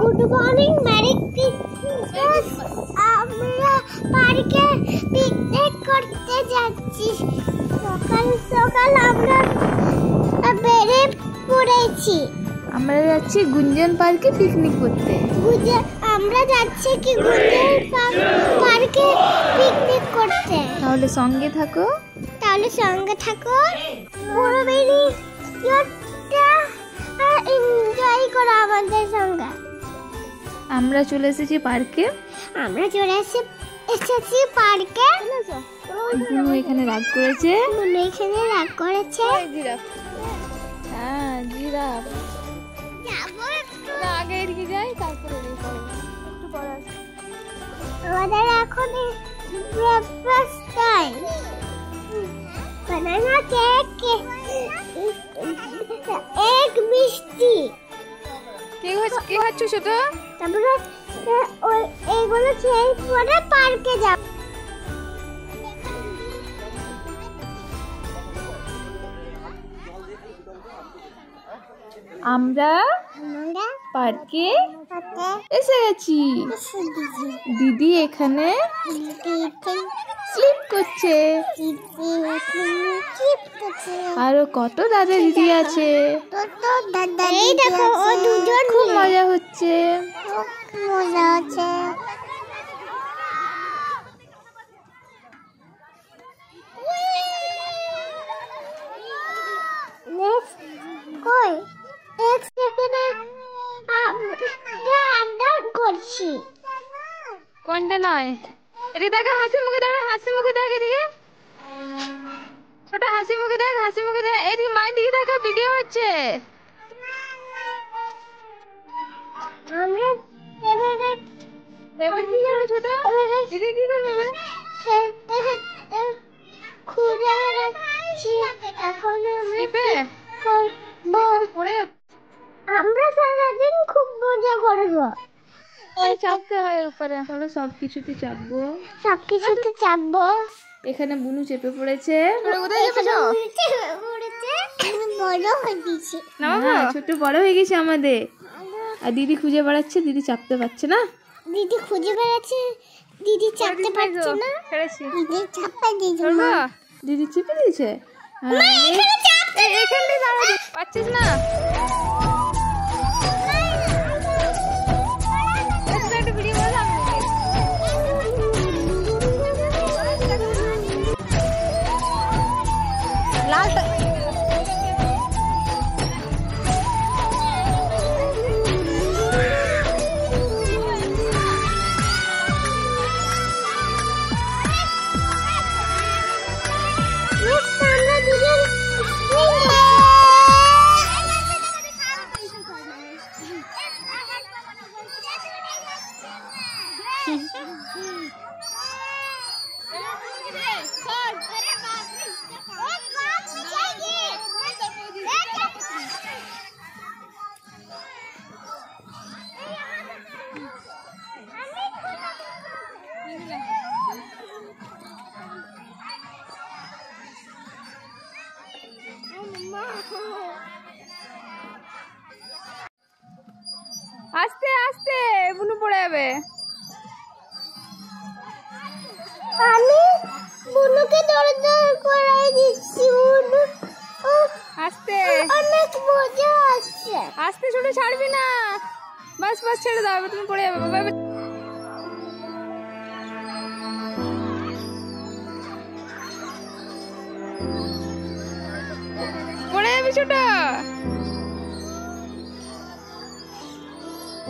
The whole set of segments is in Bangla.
Good morning, merry Christmas. আমরা পার্কে পিকনিক করতে যাচ্ছি। সকাল সকাল আমরা বেরিয়ে পড়েছি। আমরা যাচ্ছি গুঞ্জন পার্কে পিকনিক করতে। আমরা যাচ্ছি কি গুঞ্জন পার্কে পিকনিক করতে। তাহলে সঙ্গে থাকো। পুরো ভিডিওটা এনজয় করো আমাদের সঙ্গে। আমরা চলে এসেছি পার্কে। বুনু এখানে রাগ করেছে। হ্যাঁ, জিরাফ। আগে এদিকে যাই, তারপরে একটু পরে আসি। আমাদের এখন breakfast time. Banana cake, egg মিষ্টি। কে খাচ্ছ ছোট? তারপরে এইগুলো খেয়ে পরে পার্কে যাব। আমরা পার্কে এসে গেছি। দিদি এখানে স্লিপ করছে। আরো কত দাদা দিদি আছে। এই দেখো, ও দুজন খুব মজা হচ্ছে। কই এক সেকেন্ডে আমরা করছি। কোনটা নয়? এদিকে দেখা, হাসি মুখে দেখা, হাসি মুখে দেখ এদিকে। ছোট হাসি মুখে দেখ, হাসি মুখে দেখ। এদিকে মায়ের দিকে দেখা, ভিডিও হচ্ছে। আমরা এবার কি করবে ছোট? দিদি কি করবে এবার? খুঁজে বেড়াচ্ছি। এখন আমরা সারাদিন খুব মজা করবো। চাপতে হয় উপরে। আমরা সবকিছুতে চাপবো। এখানে বুনু চেপে পড়েছে। ছোট বড় হয়ে গেছে আমাদের। আর দিদি খুঁজে বেড়াচ্ছে, দিদি চাপতে পারছে না। দিদি চাপতে পারছে না। দিদি চাপা দিয়েছে। দিদি চেপে দিয়েছে। পাচ্ছিস না? আস্তে আস্তে, বুনু পড়ে যাবে। আমি বুনুকে দরদর করাই দিচ্ছি। বুনু আস্তে, অনেক মজা আসছে। আস্তে ছোট, ছাড়বি না। বাস ছেড়ে দাও, তুমি পড়ে যাবে। বাবা পড়ে যাবে ছোট,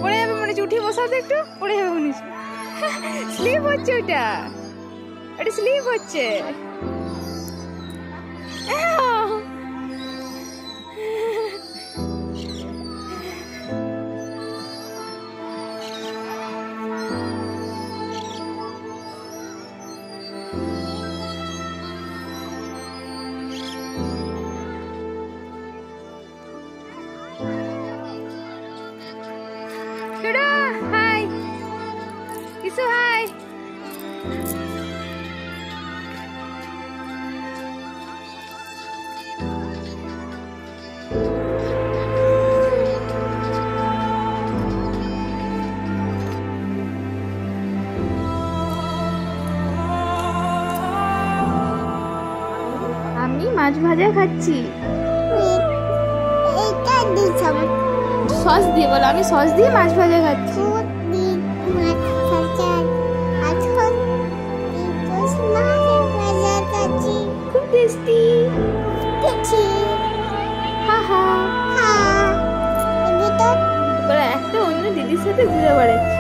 পড়ে যাবে। মনে হচ্ছে উঠে বসাতে, একটু পড়ে যাবে মনে হচ্ছে। স্লিপ হচ্ছে, ওটা স্লিপ হচ্ছে। হাই কিছু, হাই। মাছ ভাজা খাচ্ছি। এটা দিছাম সস দিয়ে বলো, আমি সস দিয়ে মাছ ভাজা খাচ্ছি। মাছ ভাজা এখন ইলিশ মাছ ভাজা খাচ্ছি। খুব টেস্টি। দেখি হা হা। হ্যাঁ এটা ওরা একটা অন্য দিদির সাথে ঘুরে বেড়াচ্ছে।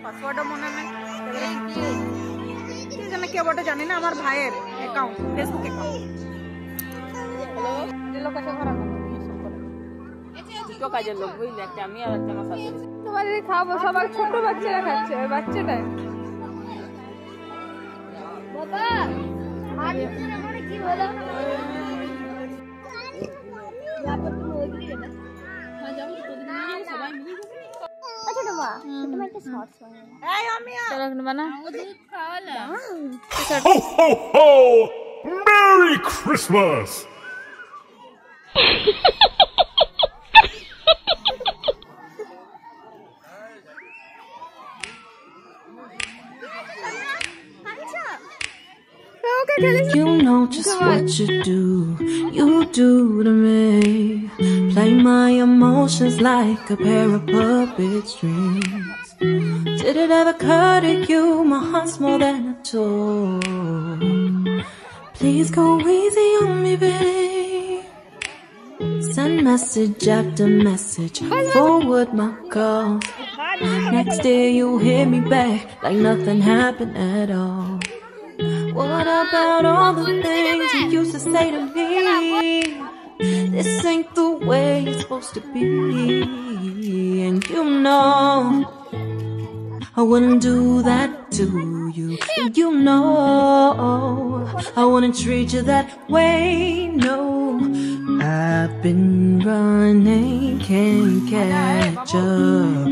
পাসওয়ার্ড মনে নেই কে বটে জানি না, আমার ভাইয়ের অ্যাকাউন্ট, ফেসবুক অ্যাকাউন্ট। কাজের লোক বুঝলি, একটা আমি আর একটা আমার শাশুড়ি। তোমাদের খাবো, সবার ছোট বাচ্চারা খাচ্ছে। ওই বাচ্চাটা বাবা কি হলো? Ho, ho, ho! Merry Christmas! You know just what you do to me. Play my emotions like a pair of puppet strings. Did it ever occur to you my heart's more than a toy? Please go easy on me, babe. Send message after message, forward my calls. Next day you hit me back like nothing happened at all. What about all the things you used to say to me? This ain't the way it's supposed to be. And you know I wouldn't do that to you. And you know I wouldn't treat you that way, no. I've been running, can't catch up.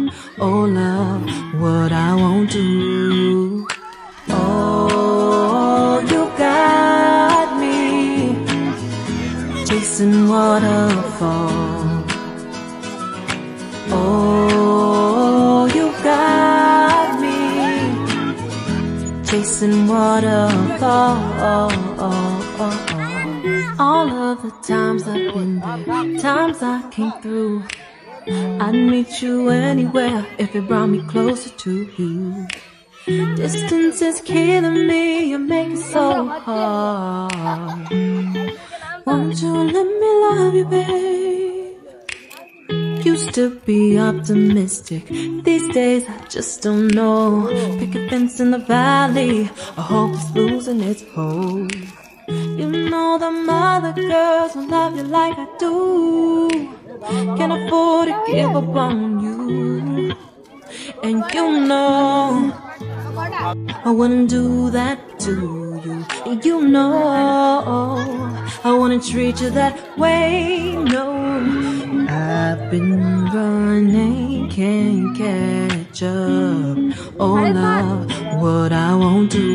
Oh love, what I won't do. Oh, you got me chasing waterfalls. Oh, you got me chasing waterfalls. All of the times I've been there, times I came through, I'd meet you anywhere if it brought me closer to you. Distance is killing me, you make it so hard. Won't you let me love you, babe? Used to be optimistic, these days I just don't know. Pick a fence in the valley, I hope it's losing its hold. You know them other girls will love you like I do. Can't afford to give up on you. And you know I wouldn't do that to you. And you know I wouldn't treat you that way, no. I've been running, can't catch up. Oh love, what I won't do.